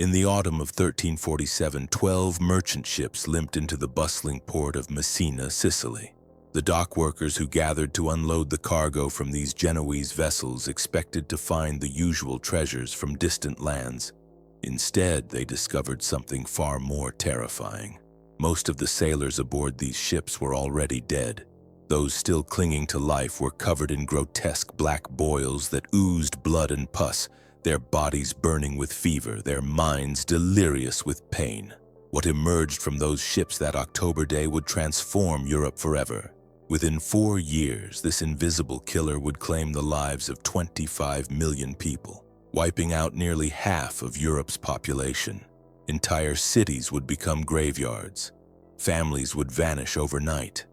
In the autumn of 1347, 12 merchant ships limped into the bustling port of Messina, Sicily. The dock workers who gathered to unload the cargo from these Genoese vessels expected to find the usual treasures from distant lands. Instead, they discovered something far more terrifying. Most of the sailors aboard these ships were already dead. Those still clinging to life were covered in grotesque black boils that oozed blood and pus, their bodies burning with fever, their minds delirious with pain. What emerged from those ships that October day would transform Europe forever. Within 4 years, this invisible killer would claim the lives of 25 million people, wiping out nearly half of Europe's population. Entire cities would become graveyards. Families would vanish overnight.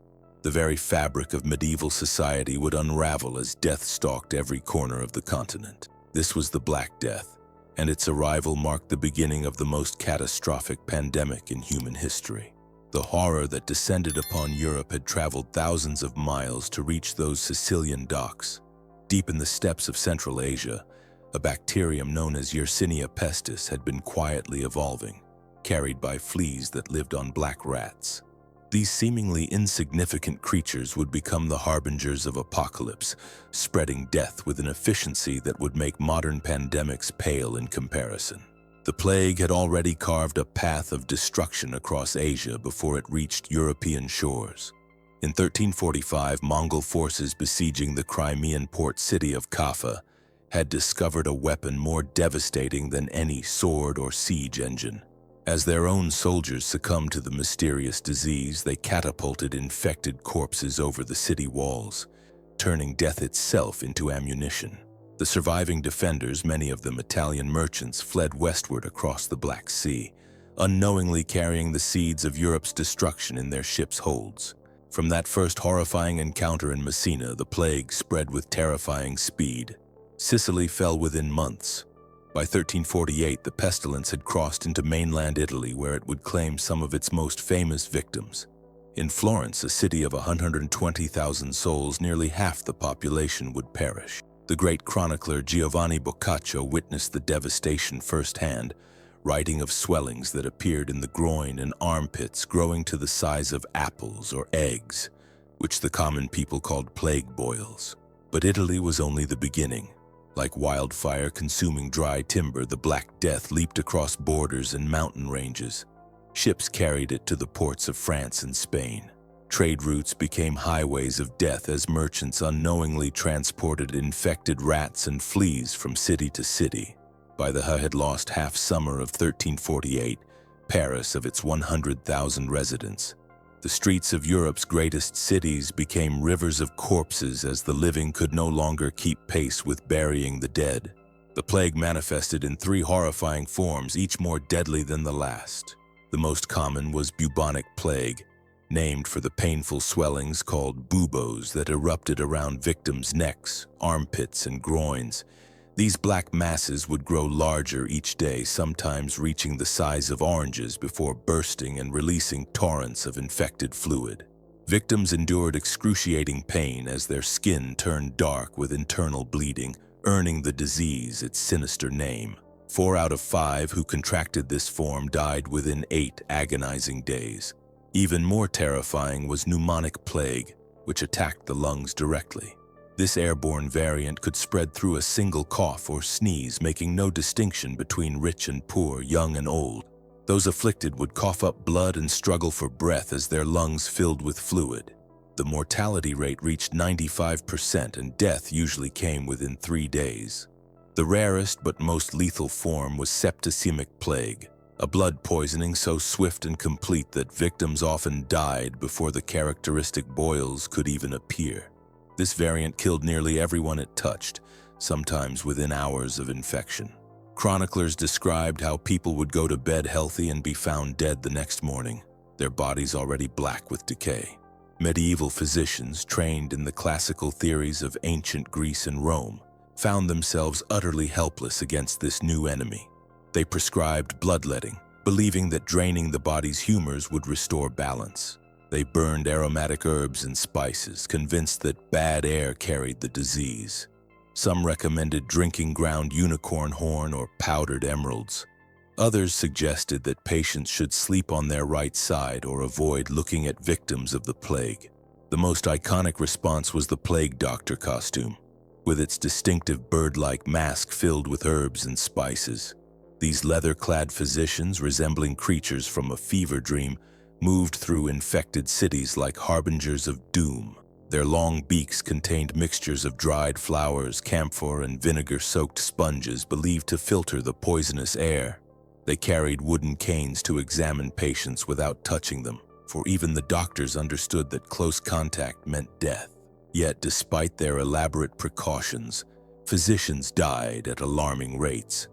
The very fabric of medieval society would unravel as death stalked every corner of the continent. This was the Black Death, and its arrival marked the beginning of the most catastrophic pandemic in human history. The horror that descended upon Europe had traveled thousands of miles to reach those Sicilian docks. Deep in the steppes of Central Asia, a bacterium known as Yersinia pestis had been quietly evolving, carried by fleas that lived on black rats. These seemingly insignificant creatures would become the harbingers of apocalypse, spreading death with an efficiency that would make modern pandemics pale in comparison. The plague had already carved a path of destruction across Asia before it reached European shores. In 1345, Mongol forces besieging the Crimean port city of Kaffa had discovered a weapon more devastating than any sword or siege engine. As their own soldiers succumbed to the mysterious disease, they catapulted infected corpses over the city walls, turning death itself into ammunition. The surviving defenders, many of them Italian merchants, fled westward across the Black Sea, unknowingly carrying the seeds of Europe's destruction in their ships' holds. From that first horrifying encounter in Messina, the plague spread with terrifying speed. Sicily fell within months. By 1348, the pestilence had crossed into mainland Italy, where it would claim some of its most famous victims. In Florence, a city of 120,000 souls, nearly half the population would perish. The great chronicler Giovanni Boccaccio witnessed the devastation firsthand, writing of swellings that appeared in the groin and armpits growing to the size of apples or eggs, which the common people called plague boils. But Italy was only the beginning. Like wildfire consuming dry timber, the Black Death leaped across borders and mountain ranges. Ships carried it to the ports of France and Spain. Trade routes became highways of death as merchants unknowingly transported infected rats and fleas from city to city. By the had lost half summer of 1348, Paris of its 100,000 residents. The streets of Europe's greatest cities became rivers of corpses as the living could no longer keep pace with burying the dead. The plague manifested in 3 horrifying forms, each more deadly than the last. The most common was bubonic plague, named for the painful swellings called buboes that erupted around victims' necks, armpits, and groins. These black masses would grow larger each day, sometimes reaching the size of oranges before bursting and releasing torrents of infected fluid. Victims endured excruciating pain as their skin turned dark with internal bleeding, earning the disease its sinister name. 4 out of 5 who contracted this form died within 8 agonizing days. Even more terrifying was pneumonic plague, which attacked the lungs directly. This airborne variant could spread through a single cough or sneeze, making no distinction between rich and poor, young and old. Those afflicted would cough up blood and struggle for breath as their lungs filled with fluid. The mortality rate reached 95%, and death usually came within 3 days. The rarest but most lethal form was septicemic plague, a blood poisoning so swift and complete that victims often died before the characteristic boils could even appear. This variant killed nearly everyone it touched, sometimes within hours of infection. Chroniclers described how people would go to bed healthy and be found dead the next morning, their bodies already black with decay. Medieval physicians, trained in the classical theories of ancient Greece and Rome, found themselves utterly helpless against this new enemy. They prescribed bloodletting, believing that draining the body's humors would restore balance. They burned aromatic herbs and spices, convinced that bad air carried the disease. Some recommended drinking ground unicorn horn or powdered emeralds. Others suggested that patients should sleep on their right side or avoid looking at victims of the plague. The most iconic response was the plague doctor costume, with its distinctive bird-like mask filled with herbs and spices. These leather-clad physicians, resembling creatures from a fever dream, moved through infected cities like harbingers of doom. Their long beaks contained mixtures of dried flowers, camphor, and vinegar-soaked sponges believed to filter the poisonous air. They carried wooden canes to examine patients without touching them, for even the doctors understood that close contact meant death. Yet, despite their elaborate precautions, physicians died at alarming rates.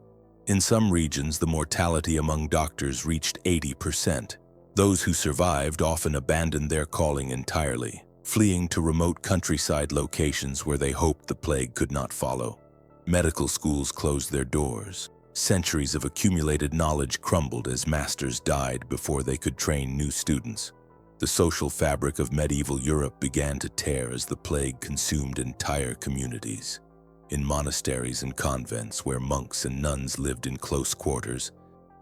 In some regions, the mortality among doctors reached 80%. Those who survived often abandoned their calling entirely, fleeing to remote countryside locations where they hoped the plague could not follow. Medical schools closed their doors. Centuries of accumulated knowledge crumbled as masters died before they could train new students. The social fabric of medieval Europe began to tear as the plague consumed entire communities. In monasteries and convents where monks and nuns lived in close quarters,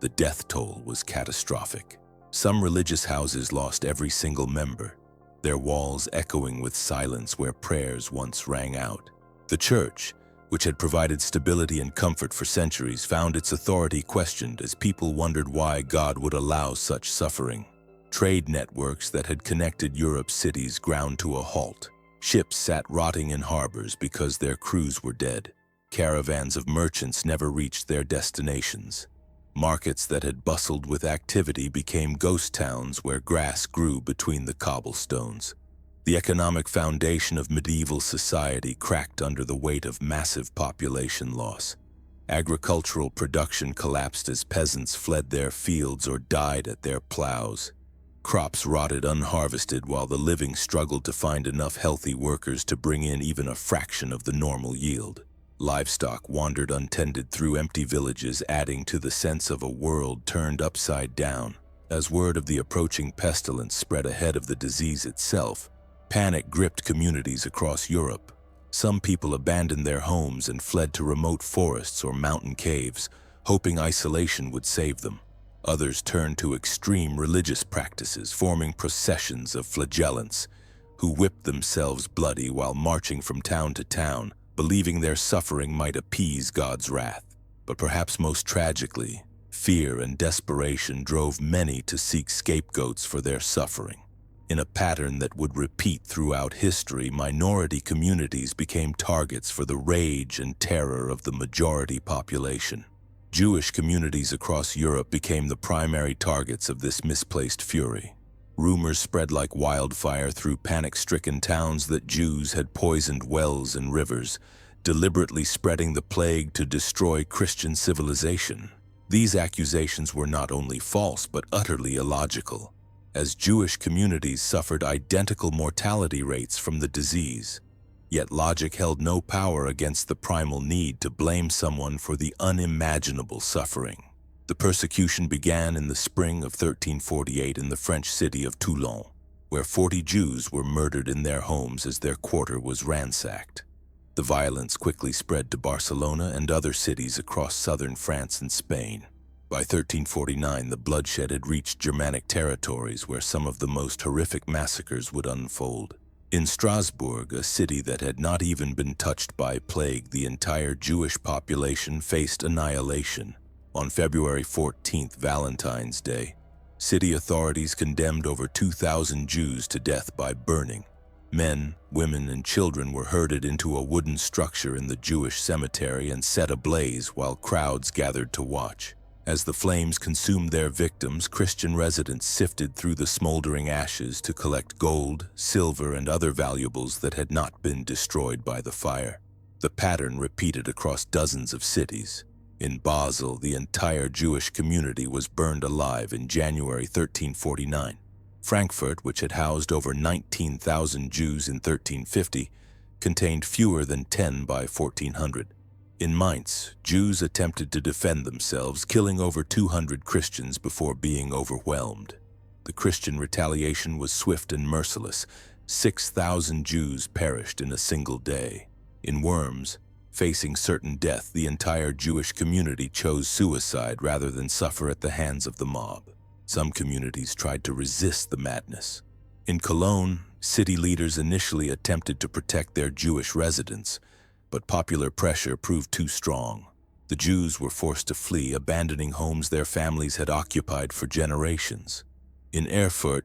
the death toll was catastrophic. Some religious houses lost every single member, their walls echoing with silence where prayers once rang out. The church, which had provided stability and comfort for centuries, found its authority questioned as people wondered why God would allow such suffering. Trade networks that had connected Europe's cities ground to a halt. Ships sat rotting in harbors because their crews were dead. Caravans of merchants never reached their destinations. Markets that had bustled with activity became ghost towns where grass grew between the cobblestones. The economic foundation of medieval society cracked under the weight of massive population loss. Agricultural production collapsed as peasants fled their fields or died at their plows. Crops rotted unharvested while the living struggled to find enough healthy workers to bring in even a fraction of the normal yield. Livestock wandered untended through empty villages, adding to the sense of a world turned upside down. As word of the approaching pestilence spread ahead of the disease itself, panic gripped communities across Europe. Some people abandoned their homes and fled to remote forests or mountain caves, hoping isolation would save them. Others turned to extreme religious practices, forming processions of flagellants, who whipped themselves bloody while marching from town to town, believing their suffering might appease God's wrath. But perhaps most tragically, fear and desperation drove many to seek scapegoats for their suffering. In a pattern that would repeat throughout history, minority communities became targets for the rage and terror of the majority population. Jewish communities across Europe became the primary targets of this misplaced fury. Rumors spread like wildfire through panic-stricken towns that Jews had poisoned wells and rivers, deliberately spreading the plague to destroy Christian civilization. These accusations were not only false but utterly illogical, as Jewish communities suffered identical mortality rates from the disease. Yet logic held no power against the primal need to blame someone for the unimaginable suffering. The persecution began in the spring of 1348 in the French city of Toulon, where 40 Jews were murdered in their homes as their quarter was ransacked. The violence quickly spread to Barcelona and other cities across southern France and Spain. By 1349, the bloodshed had reached Germanic territories where some of the most horrific massacres would unfold. In Strasbourg, a city that had not even been touched by plague, the entire Jewish population faced annihilation. On February 14th, Valentine's Day, city authorities condemned over 2,000 Jews to death by burning. Men, women, and children were herded into a wooden structure in the Jewish cemetery and set ablaze while crowds gathered to watch. As the flames consumed their victims, Christian residents sifted through the smoldering ashes to collect gold, silver, and other valuables that had not been destroyed by the fire. The pattern repeated across dozens of cities. In Basel, the entire Jewish community was burned alive in January 1349. Frankfurt, which had housed over 19,000 Jews in 1350, contained fewer than 10 by 1400. In Mainz, Jews attempted to defend themselves, killing over 200 Christians before being overwhelmed. The Christian retaliation was swift and merciless. 6,000 Jews perished in a single day. In Worms, Facing certain death, the entire Jewish community chose suicide rather than suffer at the hands of the mob. Some communities tried to resist the madness. In Cologne, city leaders initially attempted to protect their Jewish residents, but popular pressure proved too strong. The Jews were forced to flee, abandoning homes their families had occupied for generations. In Erfurt,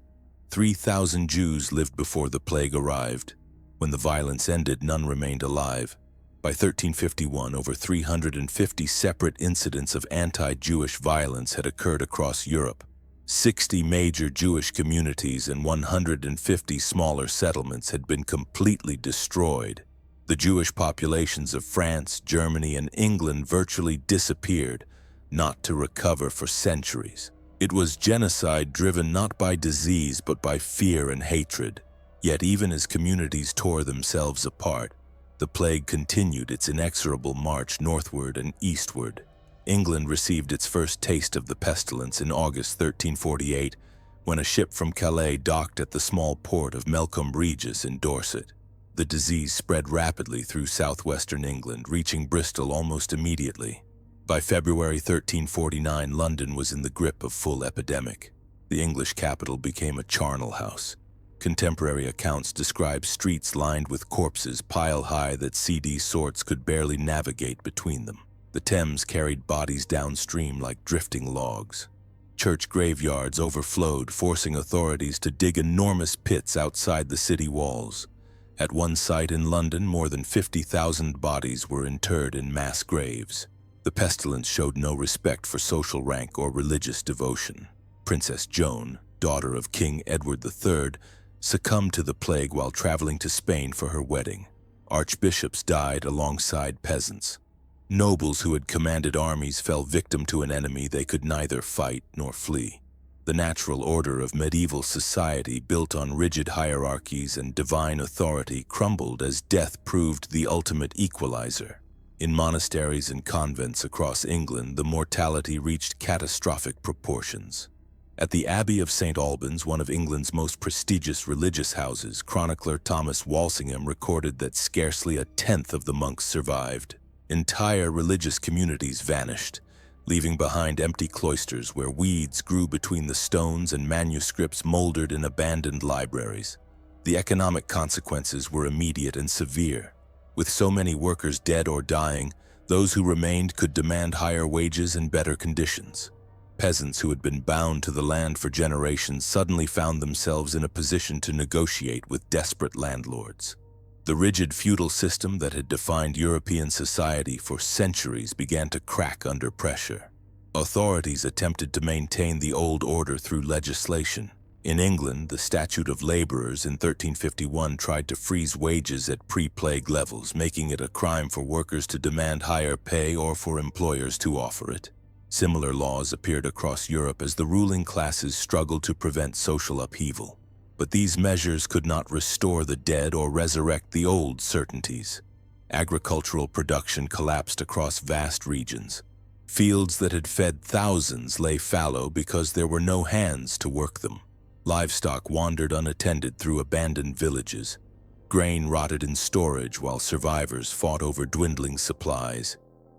3,000 Jews lived before the plague arrived. When the violence ended, none remained alive. By 1351, over 350 separate incidents of anti-Jewish violence had occurred across Europe. 60 major Jewish communities and 150 smaller settlements had been completely destroyed. The Jewish populations of France, Germany, and England virtually disappeared, not to recover for centuries. It was genocide driven not by disease but by fear and hatred. Yet even as communities tore themselves apart, the plague continued its inexorable march northward and eastward. England received its first taste of the pestilence in August 1348, when a ship from Calais docked at the small port of Melcombe Regis in Dorset. The disease spread rapidly through southwestern England, reaching Bristol almost immediately. By February 1349, London was in the grip of full epidemic. The English capital became a charnel house. Contemporary accounts describe streets lined with corpses pile-high that seedy sorts could barely navigate between them. The Thames carried bodies downstream like drifting logs. Church graveyards overflowed, forcing authorities to dig enormous pits outside the city walls. At one site in London, more than 50,000 bodies were interred in mass graves. The pestilence showed no respect for social rank or religious devotion. Princess Joan, daughter of King Edward III, succumbed to the plague while traveling to Spain for her wedding. Archbishops died alongside peasants. Nobles who had commanded armies fell victim to an enemy they could neither fight nor flee. The natural order of medieval society, built on rigid hierarchies and divine authority, crumbled as death proved the ultimate equalizer. In monasteries and convents across England, the mortality reached catastrophic proportions. At the Abbey of St. Albans, one of England's most prestigious religious houses, chronicler Thomas Walsingham recorded that scarcely a tenth of the monks survived. Entire religious communities vanished, leaving behind empty cloisters where weeds grew between the stones and manuscripts moldered in abandoned libraries. The economic consequences were immediate and severe. With so many workers dead or dying, those who remained could demand higher wages and better conditions. Peasants who had been bound to the land for generations suddenly found themselves in a position to negotiate with desperate landlords. The rigid feudal system that had defined European society for centuries began to crack under pressure. Authorities attempted to maintain the old order through legislation. In England, the Statute of Labourers in 1351 tried to freeze wages at pre-plague levels, making it a crime for workers to demand higher pay or for employers to offer it. Similar laws appeared across Europe as the ruling classes struggled to prevent social upheaval. But these measures could not restore the dead or resurrect the old certainties. Agricultural production collapsed across vast regions. Fields that had fed thousands lay fallow because there were no hands to work them. Livestock wandered unattended through abandoned villages. Grain rotted in storage while survivors fought over dwindling supplies.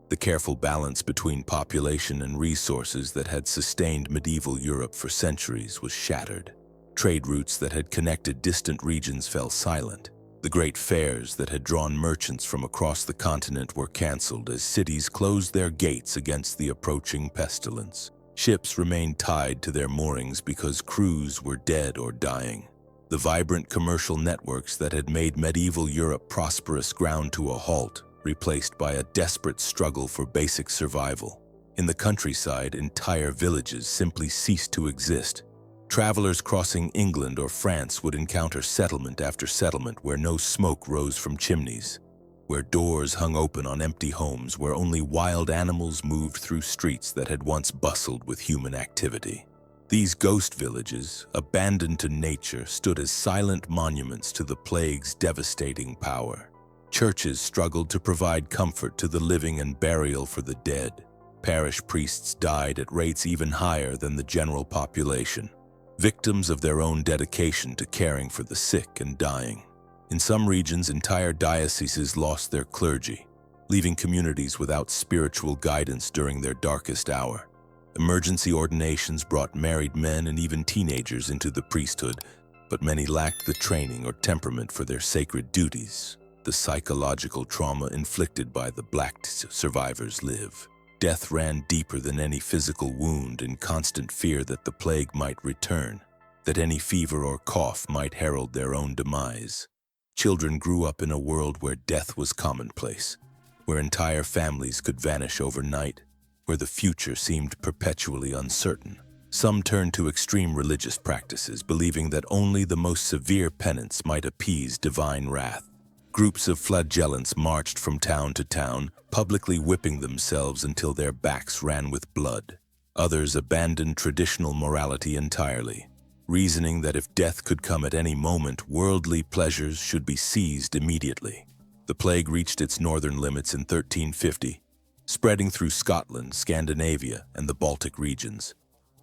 The careful balance between population and resources that had sustained medieval Europe for centuries was shattered. Trade routes that had connected distant regions fell silent. The great fairs that had drawn merchants from across the continent were canceled as cities closed their gates against the approaching pestilence. Ships remained tied to their moorings because crews were dead or dying. The vibrant commercial networks that had made medieval Europe prosperous ground to a halt, replaced by a desperate struggle for basic survival. In the countryside, entire villages simply ceased to exist. Travelers crossing England or France would encounter settlement after settlement where no smoke rose from chimneys, where doors hung open on empty homes, where only wild animals moved through streets that had once bustled with human activity. These ghost villages, abandoned to nature, stood as silent monuments to the plague's devastating power. Churches struggled to provide comfort to the living and burial for the dead. Parish priests died at rates even higher than the general population, victims of their own dedication to caring for the sick and dying. In some regions, entire dioceses lost their clergy. leaving communities without spiritual guidance during their darkest hour. Emergency ordinations brought married men and even teenagers into the priesthood, but many lacked the training or temperament for their sacred duties. The psychological trauma inflicted by the Black survivors live. Death ran deeper than any physical wound, in constant fear that the plague might return, that any fever or cough might herald their own demise. Children grew up in a world where death was commonplace, where entire families could vanish overnight, where the future seemed perpetually uncertain. Some turned to extreme religious practices, believing that only the most severe penance might appease divine wrath. Groups of flagellants marched from town to town, publicly whipping themselves until their backs ran with blood. Others abandoned traditional morality entirely, reasoning that if death could come at any moment, worldly pleasures should be seized immediately. The plague reached its northern limits in 1350, spreading through Scotland, Scandinavia, and the Baltic regions.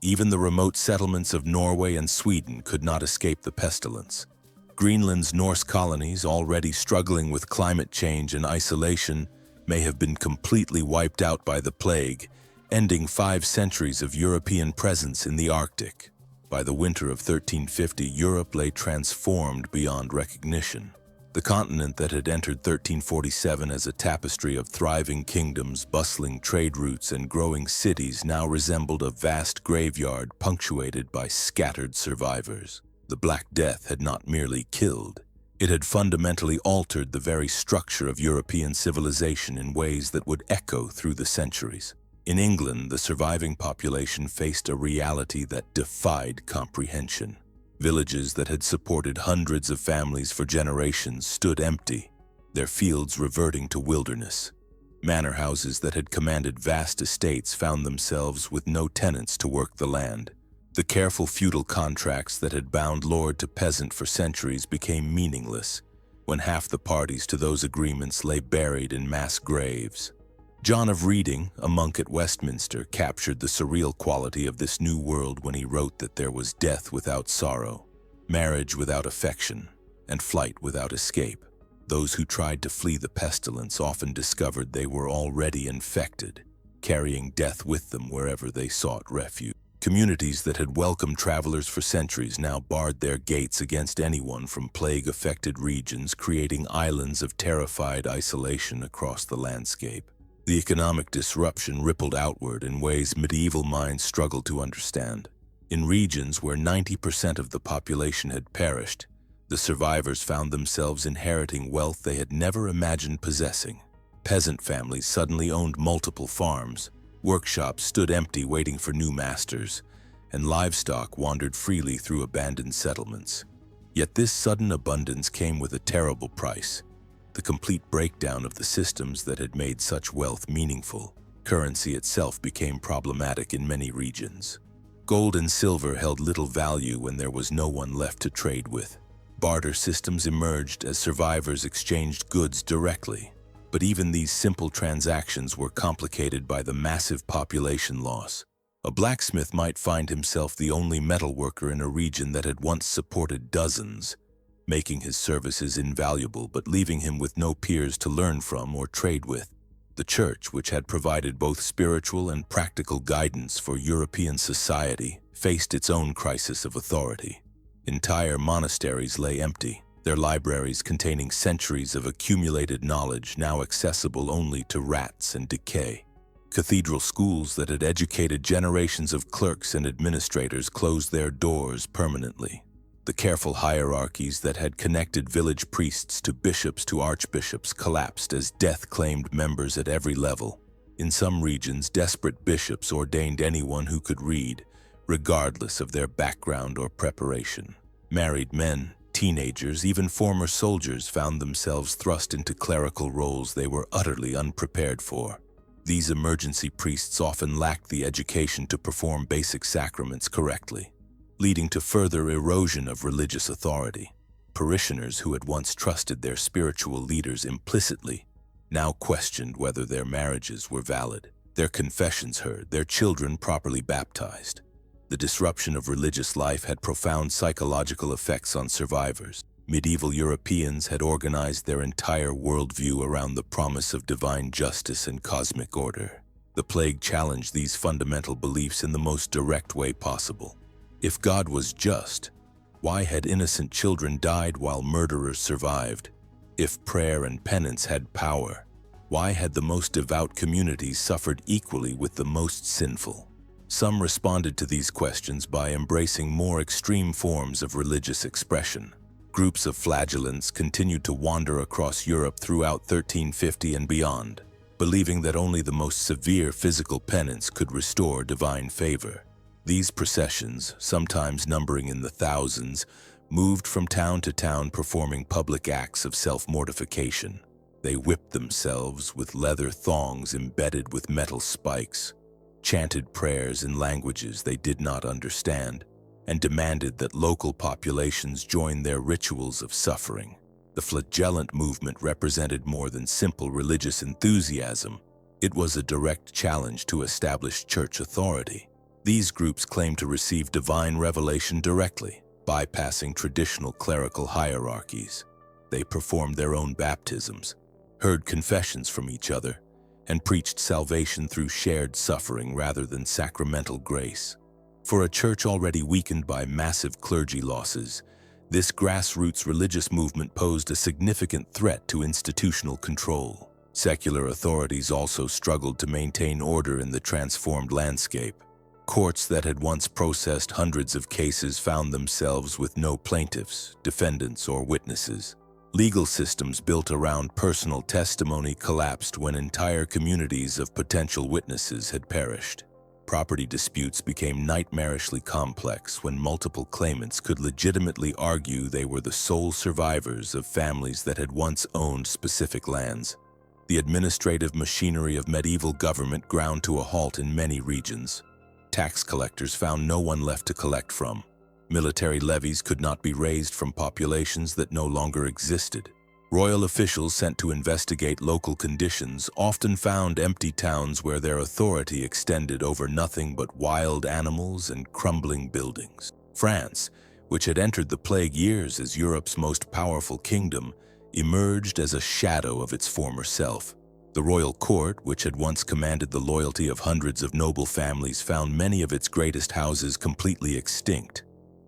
Even the remote settlements of Norway and Sweden could not escape the pestilence. Greenland's Norse colonies, already struggling with climate change and isolation, may have been completely wiped out by the plague, ending 5 centuries of European presence in the Arctic. By the winter of 1350, Europe lay transformed beyond recognition. The continent that had entered 1347 as a tapestry of thriving kingdoms, bustling trade routes, and growing cities now resembled a vast graveyard punctuated by scattered survivors. The Black Death had not merely killed, it had fundamentally altered the very structure of European civilization in ways that would echo through the centuries. In England, the surviving population faced a reality that defied comprehension. Villages that had supported hundreds of families for generations stood empty, their fields reverting to wilderness. Manor houses that had commanded vast estates found themselves with no tenants to work the land. The careful feudal contracts that had bound lord to peasant for centuries became meaningless when half the parties to those agreements lay buried in mass graves. John of Reading, a monk at Westminster, captured the surreal quality of this new world when he wrote that there was death without sorrow, marriage without affection, and flight without escape. Those who tried to flee the pestilence often discovered they were already infected, carrying death with them wherever they sought refuge. Communities that had welcomed travelers for centuries now barred their gates against anyone from plague-affected regions, creating islands of terrified isolation across the landscape. The economic disruption rippled outward in ways medieval minds struggled to understand. In regions where 90% of the population had perished, the survivors found themselves inheriting wealth they had never imagined possessing. Peasant families suddenly owned multiple farms, workshops stood empty waiting for new masters, and livestock wandered freely through abandoned settlements. Yet this sudden abundance came with a terrible price: the complete breakdown of the systems that had made such wealth meaningful. Currency itself became problematic in many regions. Gold and silver held little value when there was no one left to trade with. Barter systems emerged as survivors exchanged goods directly. But even these simple transactions were complicated by the massive population loss. A blacksmith might find himself the only metalworker in a region that had once supported dozens, making his services invaluable but leaving him with no peers to learn from or trade with. The Church, which had provided both spiritual and practical guidance for European society, faced its own crisis of authority. Entire monasteries lay empty, their libraries containing centuries of accumulated knowledge now accessible only to rats and decay. Cathedral schools that had educated generations of clerks and administrators closed their doors permanently. The careful hierarchies that had connected village priests to bishops to archbishops collapsed as death claimed members at every level. In some regions, desperate bishops ordained anyone who could read, regardless of their background or preparation. Married men, teenagers, even former soldiers found themselves thrust into clerical roles they were utterly unprepared for. These emergency priests often lacked the education to perform basic sacraments correctly, leading to further erosion of religious authority. Parishioners who had once trusted their spiritual leaders implicitly now questioned whether their marriages were valid, their confessions heard, their children properly baptized. The disruption of religious life had profound psychological effects on survivors. Medieval Europeans had organized their entire worldview around the promise of divine justice and cosmic order. The plague challenged these fundamental beliefs in the most direct way possible. If God was just, why had innocent children died while murderers survived? If prayer and penance had power, why had the most devout communities suffered equally with the most sinful? Some responded to these questions by embracing more extreme forms of religious expression. Groups of flagellants continued to wander across Europe throughout 1350 and beyond, believing that only the most severe physical penance could restore divine favor. These processions, sometimes numbering in the thousands, moved from town to town performing public acts of self-mortification. They whipped themselves with leather thongs embedded with metal spikes, chanted prayers in languages they did not understand, and demanded that local populations join their rituals of suffering. The flagellant movement represented more than simple religious enthusiasm. It was a direct challenge to established church authority. These groups claimed to receive divine revelation directly, bypassing traditional clerical hierarchies. They performed their own baptisms, heard confessions from each other, and preached salvation through shared suffering rather than sacramental grace. For a church already weakened by massive clergy losses, this grassroots religious movement posed a significant threat to institutional control. Secular authorities also struggled to maintain order in the transformed landscape. Courts that had once processed hundreds of cases found themselves with no plaintiffs, defendants, or witnesses. Legal systems built around personal testimony collapsed when entire communities of potential witnesses had perished. Property disputes became nightmarishly complex when multiple claimants could legitimately argue they were the sole survivors of families that had once owned specific lands. The administrative machinery of medieval government ground to a halt in many regions. Tax collectors found no one left to collect from. Military levies could not be raised from populations that no longer existed. Royal officials sent to investigate local conditions often found empty towns where their authority extended over nothing but wild animals and crumbling buildings. France, which had entered the plague years as Europe's most powerful kingdom, emerged as a shadow of its former self. The royal court, which had once commanded the loyalty of hundreds of noble families, found many of its greatest houses completely extinct.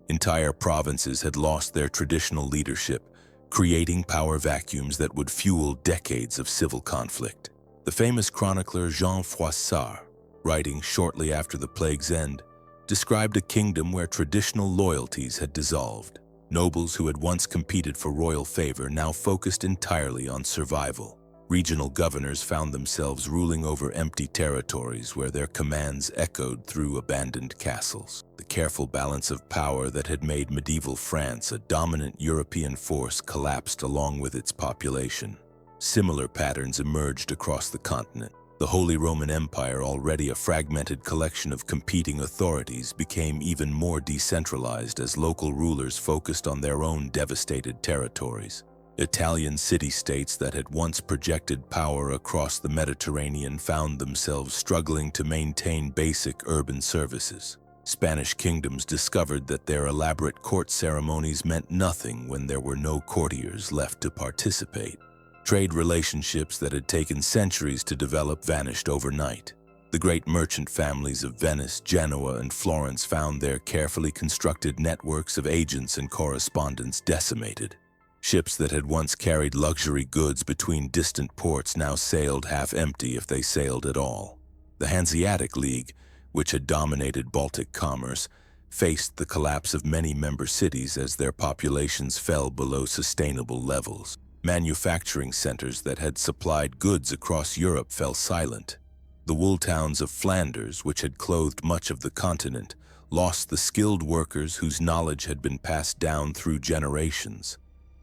Entire provinces had lost their traditional leadership, creating power vacuums that would fuel decades of civil conflict. The famous chronicler Jean Froissart, writing shortly after the plague's end, described a kingdom where traditional loyalties had dissolved. Nobles who had once competed for royal favor now focused entirely on survival. Regional governors found themselves ruling over empty territories where their commands echoed through abandoned castles. The careful balance of power that had made medieval France a dominant European force collapsed along with its population. Similar patterns emerged across the continent. The Holy Roman Empire, already a fragmented collection of competing authorities, became even more decentralized as local rulers focused on their own devastated territories. Italian city-states that had once projected power across the Mediterranean found themselves struggling to maintain basic urban services. Spanish kingdoms discovered that their elaborate court ceremonies meant nothing when there were no courtiers left to participate. Trade relationships that had taken centuries to develop vanished overnight. The great merchant families of Venice, Genoa, and Florence found their carefully constructed networks of agents and correspondents decimated. Ships that had once carried luxury goods between distant ports now sailed half empty if they sailed at all. The Hanseatic League, which had dominated Baltic commerce, faced the collapse of many member cities as their populations fell below sustainable levels. Manufacturing centers that had supplied goods across Europe fell silent. The wool towns of Flanders, which had clothed much of the continent, lost the skilled workers whose knowledge had been passed down through generations.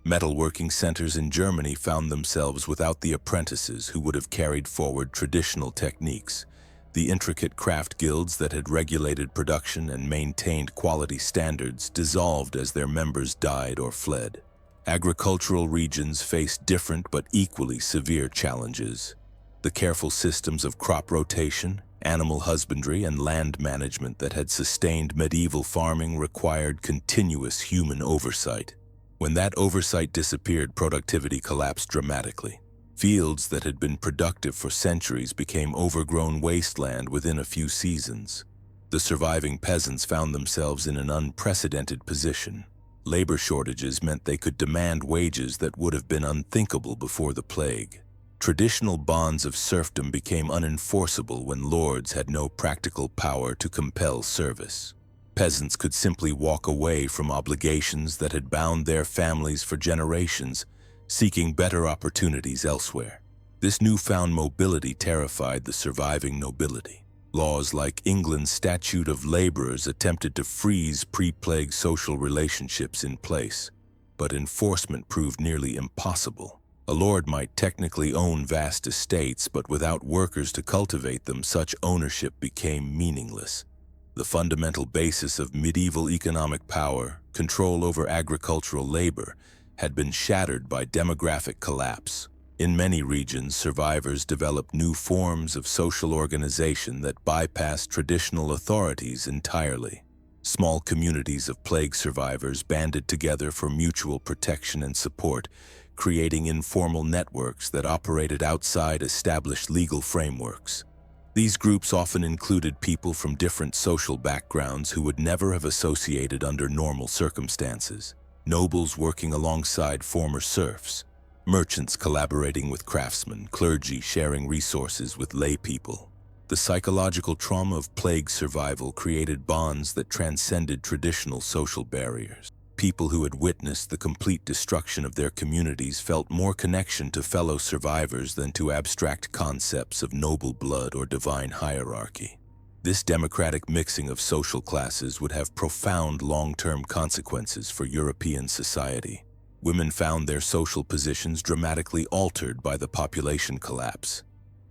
Metalworking centers in Germany found themselves without the apprentices who would have carried forward traditional techniques. The intricate craft guilds that had regulated production and maintained quality standards dissolved as their members died or fled. Agricultural regions faced different but equally severe challenges. The careful systems of crop rotation, animal husbandry, and land management that had sustained medieval farming required continuous human oversight. When that oversight disappeared, productivity collapsed dramatically. Fields that had been productive for centuries became overgrown wasteland within a few seasons. The surviving peasants found themselves in an unprecedented position. Labor shortages meant they could demand wages that would have been unthinkable before the plague. Traditional bonds of serfdom became unenforceable when lords had no practical power to compel service. Peasants could simply walk away from obligations that had bound their families for generations, seeking better opportunities elsewhere. This newfound mobility terrified the surviving nobility. Laws like England's Statute of Labourers attempted to freeze pre-plague social relationships in place, but enforcement proved nearly impossible. A lord might technically own vast estates, but without workers to cultivate them, such ownership became meaningless. The fundamental basis of medieval economic power, control over agricultural labor, had been shattered by demographic collapse. In many regions, survivors developed new forms of social organization that bypassed traditional authorities entirely. Small communities of plague survivors banded together for mutual protection and support, creating informal networks that operated outside established legal frameworks. These groups often included people from different social backgrounds who would never have associated under normal circumstances. Nobles working alongside former serfs, merchants collaborating with craftsmen, clergy sharing resources with lay people. The psychological trauma of plague survival created bonds that transcended traditional social barriers. People who had witnessed the complete destruction of their communities felt more connection to fellow survivors than to abstract concepts of noble blood or divine hierarchy. This democratic mixing of social classes would have profound long-term consequences for European society. Women found their social positions dramatically altered by the population collapse.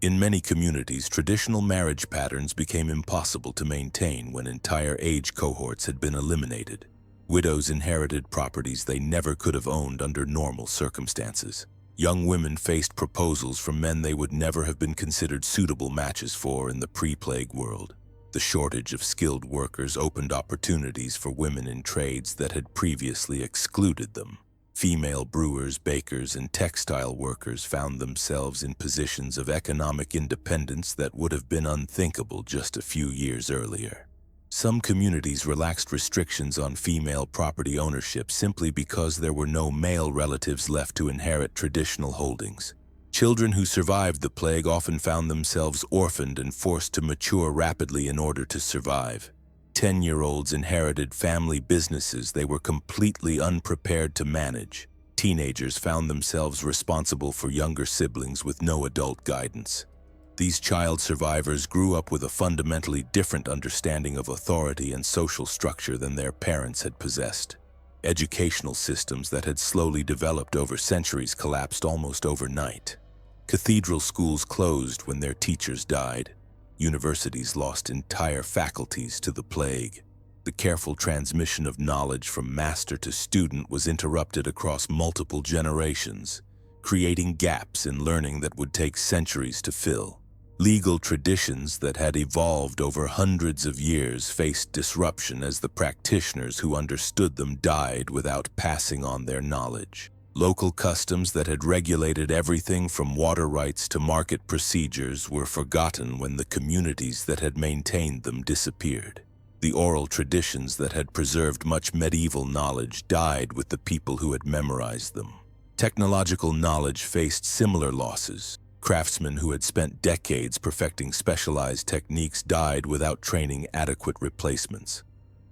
In many communities, traditional marriage patterns became impossible to maintain when entire age cohorts had been eliminated. Widows inherited properties they never could have owned under normal circumstances. Young women faced proposals from men they would never have been considered suitable matches for in the pre-plague world. The shortage of skilled workers opened opportunities for women in trades that had previously excluded them. Female brewers, bakers, and textile workers found themselves in positions of economic independence that would have been unthinkable just a few years earlier. Some communities relaxed restrictions on female property ownership simply because there were no male relatives left to inherit traditional holdings. Children who survived the plague often found themselves orphaned and forced to mature rapidly in order to survive. 10-year-olds inherited family businesses they were completely unprepared to manage. Teenagers found themselves responsible for younger siblings with no adult guidance. These child survivors grew up with a fundamentally different understanding of authority and social structure than their parents had possessed. Educational systems that had slowly developed over centuries collapsed almost overnight. Cathedral schools closed when their teachers died. Universities lost entire faculties to the plague. The careful transmission of knowledge from master to student was interrupted across multiple generations, creating gaps in learning that would take centuries to fill. Legal traditions that had evolved over hundreds of years faced disruption as the practitioners who understood them died without passing on their knowledge. Local customs that had regulated everything from water rights to market procedures were forgotten when the communities that had maintained them disappeared. The oral traditions that had preserved much medieval knowledge died with the people who had memorized them. Technological knowledge faced similar losses. Craftsmen who had spent decades perfecting specialized techniques died without training adequate replacements.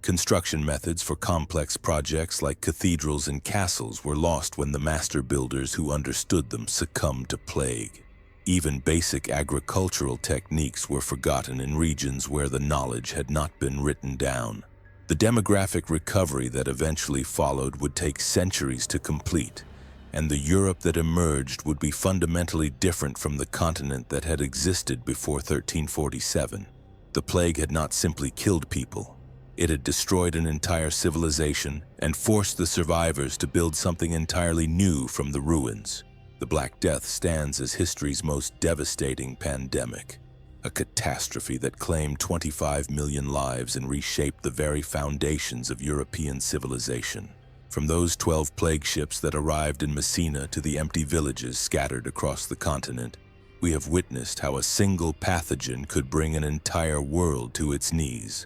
Construction methods for complex projects like cathedrals and castles were lost when the master builders who understood them succumbed to plague. Even basic agricultural techniques were forgotten in regions where the knowledge had not been written down. The demographic recovery that eventually followed would take centuries to complete, and the Europe that emerged would be fundamentally different from the continent that had existed before 1347. The plague had not simply killed people. It had destroyed an entire civilization and forced the survivors to build something entirely new from the ruins. The Black Death stands as history's most devastating pandemic, a catastrophe that claimed 25 million lives and reshaped the very foundations of European civilization. From those 12 plague ships that arrived in Messina to the empty villages scattered across the continent, we have witnessed how a single pathogen could bring an entire world to its knees.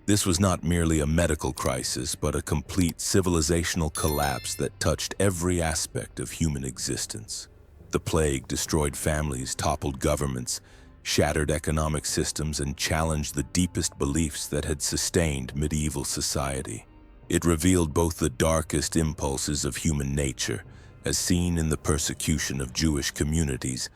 This was not merely a medical crisis, but a complete civilizational collapse that touched every aspect of human existence. The plague destroyed families, toppled governments, shattered economic systems, and challenged the deepest beliefs that had sustained medieval society. It revealed both the darkest impulses of human nature, as seen in the persecution of Jewish communities,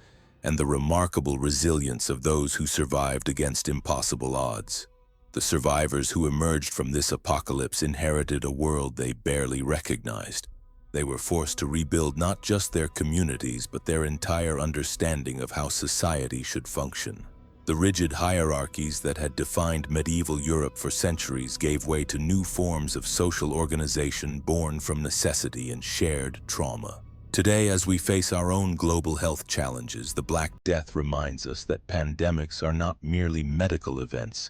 and the remarkable resilience of those who survived against impossible odds. The survivors who emerged from this apocalypse inherited a world they barely recognized. They were forced to rebuild not just their communities, but their entire understanding of how society should function. The rigid hierarchies that had defined medieval Europe for centuries gave way to new forms of social organization born from necessity and shared trauma. Today, as we face our own global health challenges, the Black Death reminds us that pandemics are not merely medical events.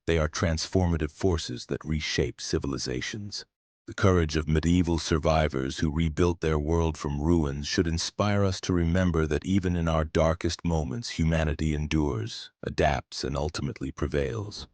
They are transformative forces that reshape civilizations. The courage of medieval survivors who rebuilt their world from ruins should inspire us to remember that even in our darkest moments, humanity endures, adapts, and ultimately prevails.